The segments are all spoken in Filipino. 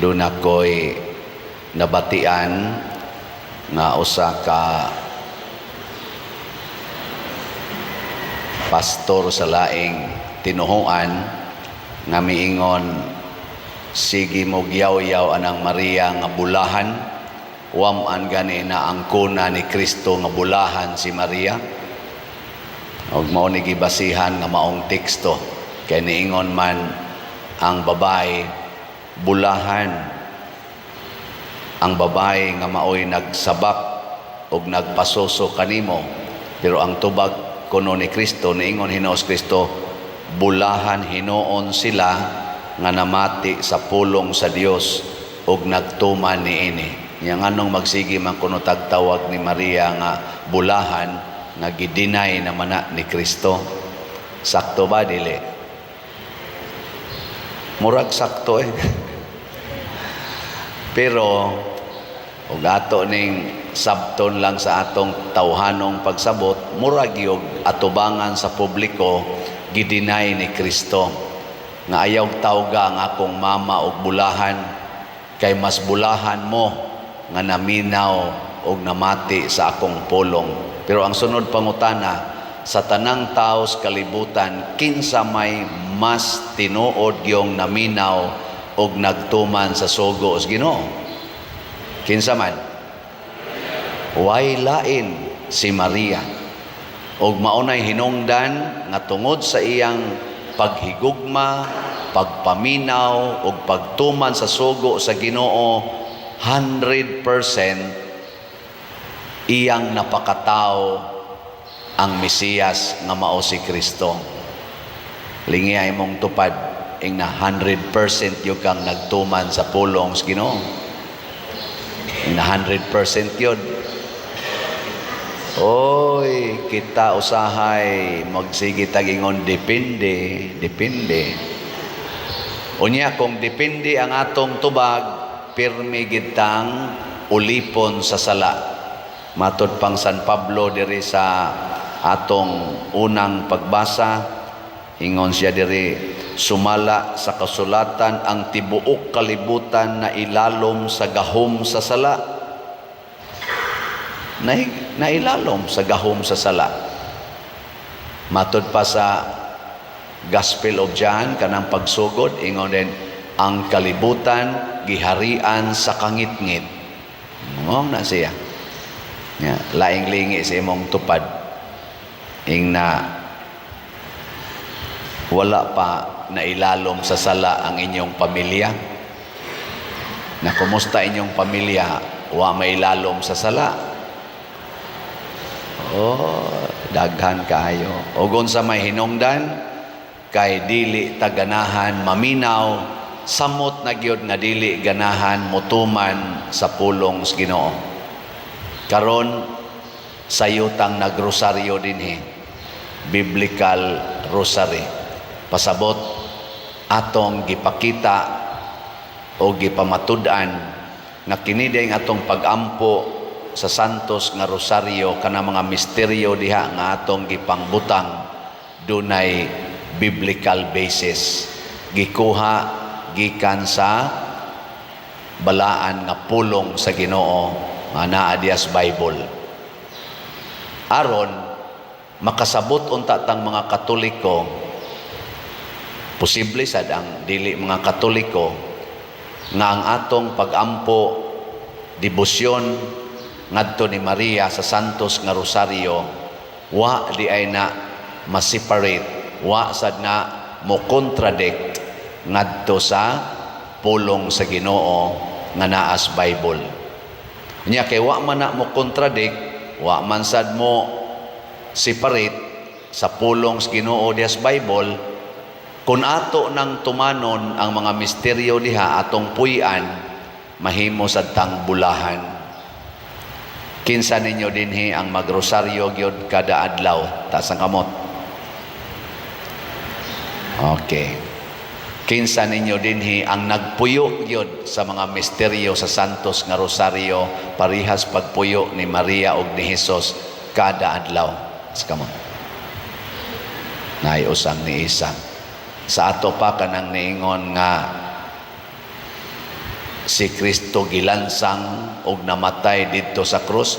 doon ako'y nabatian nga usa ka pastor sa laing tinuhuan nga miingon, sige mo giyaw-yaw anang Maria nga bulahan, waman gani na ang kuna ni Kristo nga bulahan si Maria. Og mao ni gibasihan nga maong teksto kay niingon man ang babae bulahan, ang babae nga maoy nagsabak og nagpasoso kanimo, pero ang tubag kuno ni Kristo niingon hinaos Kristo, bulahan hinuon sila nga namati sa pulong sa Dios og nagtuman niini. Yang anong magsigi man kuno tagtawag ni Maria nga bulahan nga gidinay naman na ni Kristo. Sakto ba dili? Murag sakto Pero ug ato ning sabton lang sa atong tawhanong pagsabot, murag yung atubangan sa publiko gidinay ni Kristo nga ayaw tawga ang akong mama og bulahan kay mas bulahan mo nga naminaw og namati sa akong pulong. Pero ang sunod pangutana, sa tanang tao sa kalibutan, kinsa may mas tinuod yung naminaw og nagtuman sa sugo sa Ginoo? Kinsa man? Way lain si Maria. Og maunay hinungdan nga tungod sa iyang paghigugma, pagpaminaw og pagtuman sa sugo sa Ginoo, 100% iyang napakatao ang Mesiyas nga mao si Kristo. Lingi mong tupad ing na 100% yung kang nagtuman sa pulong sa Ginoo. Ing na 100% yun. Oy, kita usahay magsige tagingon depende. Unya kung depende ang atong tubag, pirmi gitang ulipon sa sala. Matod pang San Pablo diri sa atong unang pagbasa, ingon siya diri, sumala sa kasulatan ang tibuok kalibutan na ilalom sa gahom sa sala. Na ilalom sa gahom sa sala. Matod pa sa Gospel of John kanang pagsugod, ingon din, ang kalibutan giharian sa kangitngit. Ngong na siya. Ya, laing lingi sa imong tupad ing na wala pa na ilalom sa sala ang inyong pamilya, na kumusta inyong pamilya wa may ilalom sa sala. Daghan kayo og unsa may hinungdan kay dili taganahan maminaw, samot na gyud nga dili ganahan mutuman sa pulong sa Ginoo. Karon sayutang nagrosaryo dinhi, biblical rosary, pasabot atong gipakita o gipamatud-an na kini dayang atong pagampo sa santos nga rosaryo kana mga misteryo diha nga atong gipangbutang dunay biblical basis, gikuha gikan sa balaan nga pulong sa Ginoo nga naa diha sa Bible. Aron makasabot unta tang mga Katoliko, posible sad ang dili mga Katoliko, nga ang atong pagampo debosyon ngadto ni Maria sa santos nga rosaryo wa di ay na ma-separate, wa sad na mo contradict ngadto sa pulong sa Ginoo nga naa sa Bible. Nya kay wa man na mo contradict, wa man sad mo separate sa pulong sa Ginoo diha sa Bible, kun ato nang tumanon ang mga misteryo diha atong puy-an, mahimo sad tang bulahan. Kinsa ninyo dinhi ang magrosaryo gyud kada adlaw? Taas ang kamot. Okay. Kinsa ninyo dinhi ang nagpuyo gyud sa mga misteryo sa santos nga rosaryo, parihas pagpuyo ni Maria ug ni Hesus kada adlaw? Kamon. Nay usang ni isa. Sa ato pa kanang niingon nga si Kristo gilansang og namatay didto sa krus,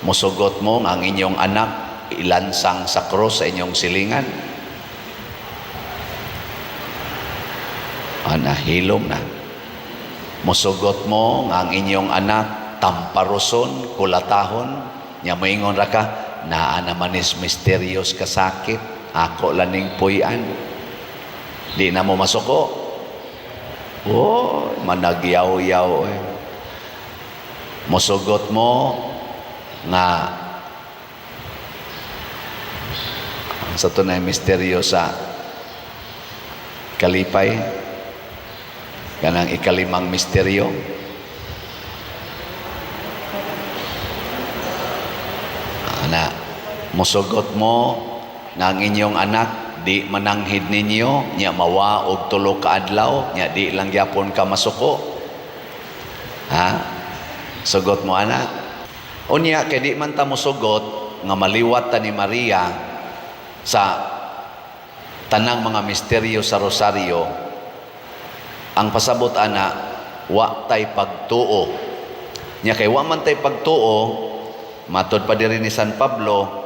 musugot mo nga ang inyong anak ilansang sa krus sa inyong silingan? Hilom na. Musugot mo nga ang inyong anak tamparuson, kulatahon, nya moingon ra ka, naa naman is misterious kasakit, ako laning puy-an. Di na mo masuko. Oh, managyaw-yaw eh. Musugot mo nga sa tunay misteryo sa kalipay, kanang ikalimang misteryo. Musugot mo nga ang inyong anak di mananghid ninyo, nya mawa og 3 ka adlaw, nya di lang gyapon ka masuko. Sugot mo ana. Unya kay di man ta mosugot nga maliwat ta ni Maria sa tanang mga misteryo sa rosaryo. Ang pasabot ana, wa tay pagtuo. Nya kay wa man tay pagtuo, matod pa diri ni San Pablo,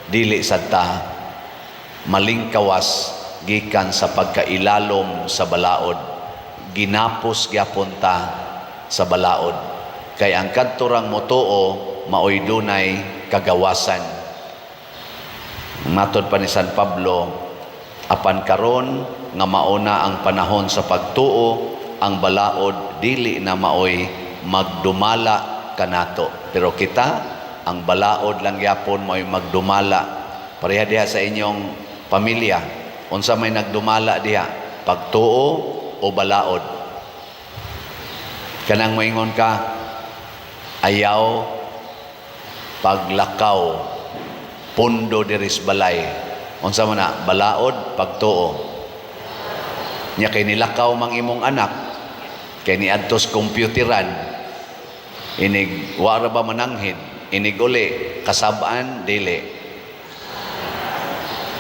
dili sad ta malingkawas gikan sa pagkailalom sa balaod, ginapos gyapon ta sa balaod. Kay ang kadturang motuo maoy dunay kagawasan. Matod pa ni San Pablo, apan karon nga mauna ang panahon sa pagtuo, ang balaod dili na maoy magdumala kanato. Pero kita, ang balaod lang yapon mo'y magdumala. Pareha diha sa inyong pamilya, unsa may nagdumala diha, pagtuo o balaod? Kanang moingon ka, ayaw paglakaw, pundo diris balay. Unsa man na, balaod, pagtuo. Nya kay nilakaw mang imong anak, kay niadtos kompyuteran, inig wara ba mananghid, inig uli kasabaan dili.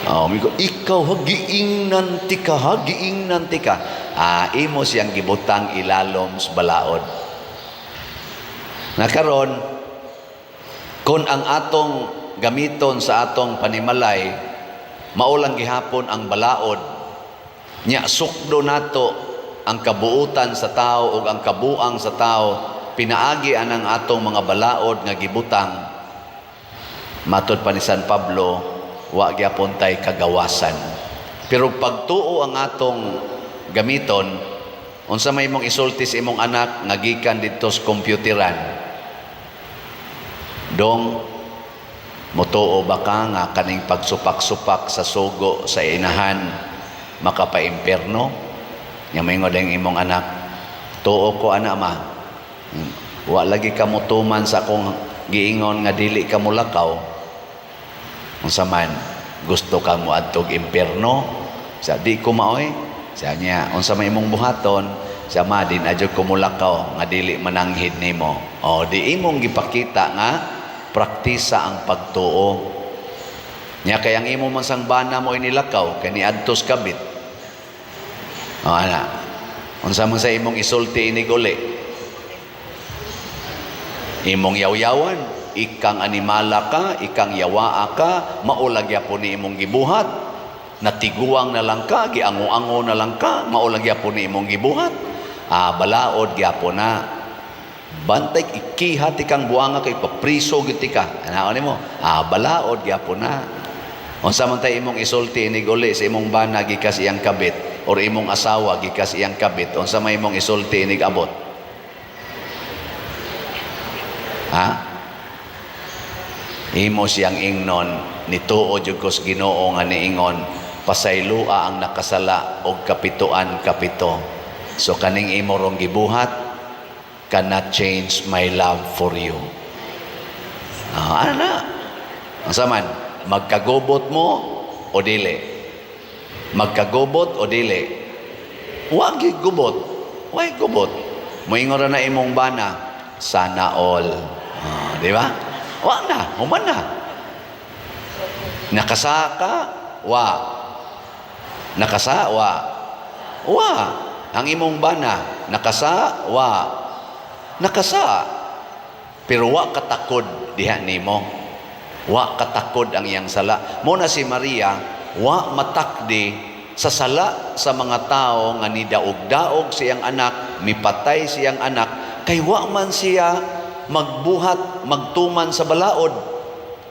Ikaw hagiing nanti ka. Imo siyang gibutang ilalom sa balaod. Nakaron, kung ang atong gamiton sa atong panimalay, maulang gihapon ang balaod, nya sukdo nato ang kabuutan sa tao o ang kabuang sa tao, pinaagi anang atong mga balaod nga gibutang. Matod pa ni San Pablo, wa gyapon tay kagawasan. Pero pagtuo ang atong gamiton, unsa may imong isulti sa imong anak nga gikan didto sa kompyuteran, dong motuo ba ka nga kaning pagsupak-supak sa sugo sa inahan makapa-imperno? Nya maingod ang imong anak, tuo ko ana ma, wa lagi ka mutuman sa akong giingon nga dili ka mulakaw. Unsa man gusto kang moadtog imperno? Sa di ko maoy. Sa niya, unsa may imong buhaton? Sa ma din adyo ko mulakaw nga dili mananghid nimo. O di imong gipakita nga praktisa ang pagtuo. Nya kay ang imo man sang bana mo inilakaw kay niadtos kabit. O ana. Unsa man sa imong isulti inig uli? Imong yaw-yawan, ikang animala ka, ikang yawaa ka, maulag yapon ni imong gibuhat. Natiguang na lang ka, giango-ango na lang ka, maulag yapon ni imong gibuhat. Balaod yapon na. Bantay ikihat ikang buanga kay papriso gid ka. Ano nimo? Balaod yapon na. Unsa man tay imong isulti inig uli sa imong bana gikas iyang kabit or imong asawa gikas iyang kabit, unsa may imong isulti inig abot? Imo siyang ingnon, nituo jud ko sa Ginoo nga niingon, pasaylua ang nakasala og kapituan kapito. So kaning imo rong gibuhat, cannot change my love for you. Ano na? Unsa man, magkagubot mo o dili? Magkagubot o dili? Wa gyud gubot. Why gubot? Moingon ra na imong bana, sana all. Di ba? Wa na, human na. Nakasa ka? Wa. Nakasa? Wa. Wa. ang imong bana nakasa wa nakasa, pero wa katakod diha nimo, wa katakod ang iyang sala. Mo na si Maria wa matakdi sa sala sa mga tao nga nidaog-daog siyang anak, mipatay siyang anak, kay wa man siya magbuhat magtuman sa balaod.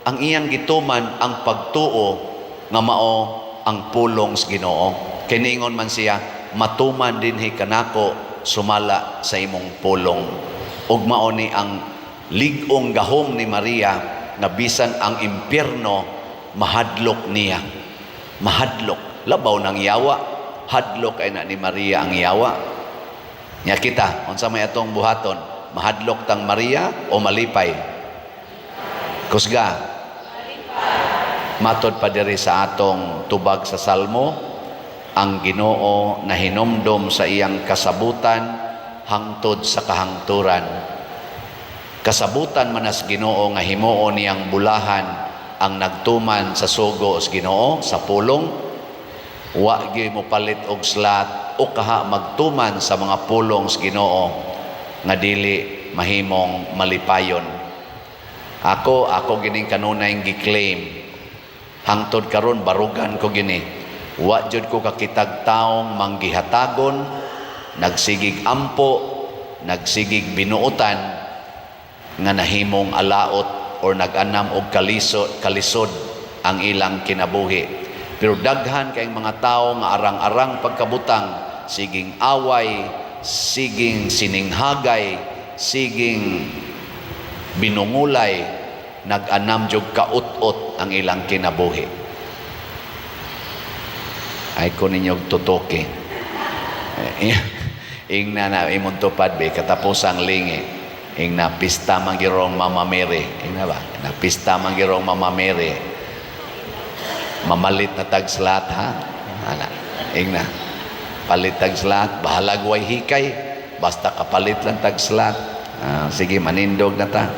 Ang iyang gituman ang pagtuo nga mao ang pulong sa Ginoo. Kiningon man siya, matuman dinhi kanako sumala sa imong pulong. Ug mao ni ang lig-ong gahom ni Maria na bisan ang impyerno mahadlok niya. Mahadlok. Labaw ng yawa, hadlok ay na ni Maria ang yawa. Nya kita, unsa may atong buhaton, mahadlok tang Maria o malipay? Kusga. Matod pa diri sa atong tubag sa Salmo, ang Ginoo na hinumdom sa iyang kasabutan hangtod sa kahangturan. Kasabutan man as Ginoo nga himuo niyang bulahan ang nagtuman sa sugo sa Ginoo sa pulong, wa gyud mo palit og slat o kaha magtuman sa mga pulong sa Ginoo nga dili mahimong malipayon. Ako gining kanunay gi-claim hangtod karon barugan ko gini. Wa jud ko kakitag taong manggihatagon, nagsigig ampo, nagsigig binuotan nga nahimong alaot or nag-anam og kalisod ang ilang kinabuhi. Pero daghan kay mga tao nga arang-arang pagkabutang, siging away, siging sininghagay, siging binungulay, nag-anam jud kaut-ot ang ilang kinabuhi. Ay ko ninyong tutuki. Ing na imong tupad be katapusang lingi. Ing na pista manggirong Mama Mary. Ing na ba? Na pista manggirong Mama Mary. Mamalit na tagslat ha. Ana. Ing na. Palit tagslat, bahalag way hikay. Basta kapalit lang tagslat. Sige manindog na ta.